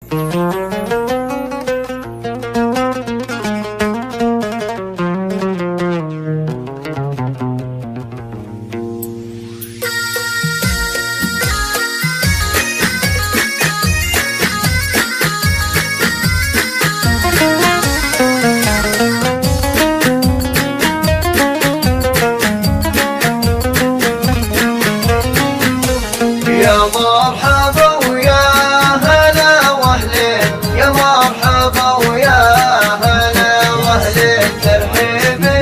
يا مرحبا ويا هلا واهلين، يا مرحبا ويا هلا واهلين، ترحيبة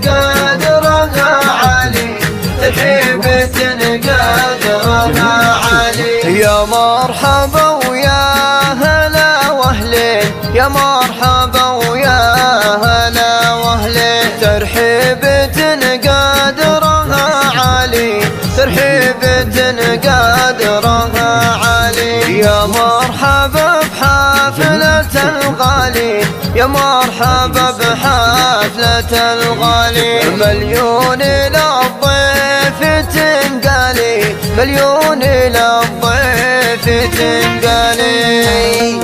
قدرها عالي، ترحيبة قدرها عالي. يا مرحبا ويا هلا واهلين، يا مرحبا ويا هلا واهلين، ترحيبة قدرها عالي، ترحيبة قدرها عالي. يا مرحبا بحفلة الغالي، يا مرحبا بحفلة الغالي، مليون للضيف تنقالي، مليون للضيف تنقالي.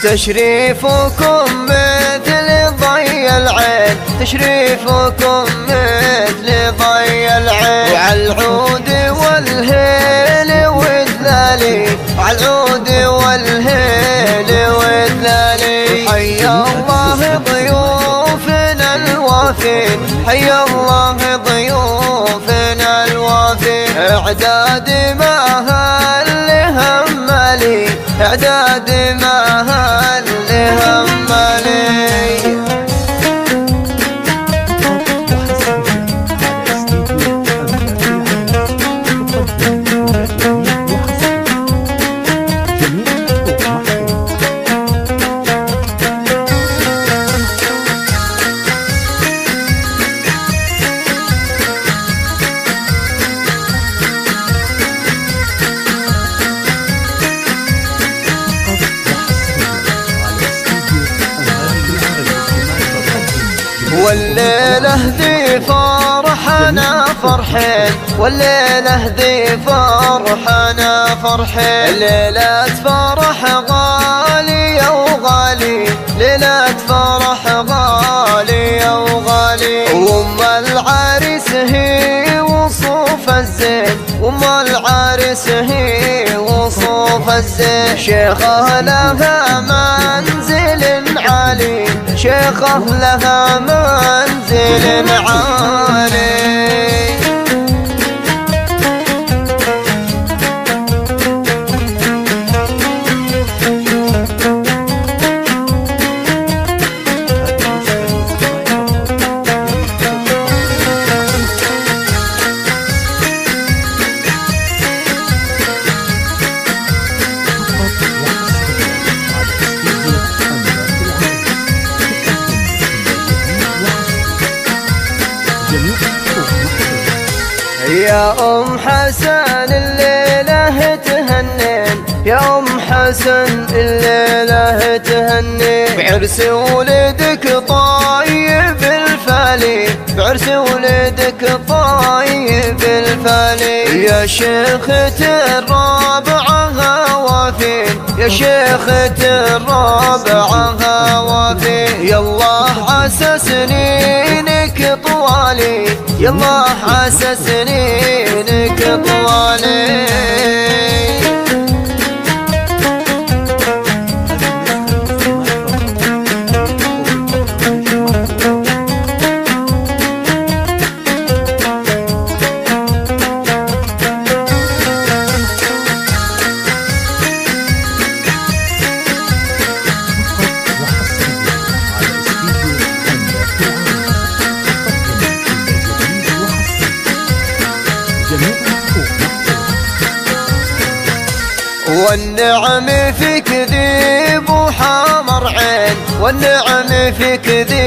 تشريفكم مثل ضي العين، تشريفكم مثل ضي العين، وعلى العود والهيل والذالي، على العود والهيل والذالي. حيا الله ضيوفنا الوافين، حيا الله ضيوفنا الوافين، اعداد ما هل همالي، اعداد ما هل همالي. والليلة دي فرحنا فرحين، والليلة دي فرحنا فرحين، ليلة فرح غالية وغالي، ليلة فرح غالية وغالي. وام العريس هي وصوف الزين، وام العريس هي وصوف الزين، شيخة لها منزل عالي، شيخة لها منزل عالي. يا أم حسن الليلة تهنين، يا أم حسن الليلة تهنين، بعرس ولدك طيب الفالي، بعرس ولدك طيب الفالي. يا شيخة الرابعة وافين، يا شيخة الرابعة وافين، يالله عسى سنينك طوالي، يالله عسى سنينك طوالي. والنعم فيك ذيب وحمر عين، والنعم فيك ذيب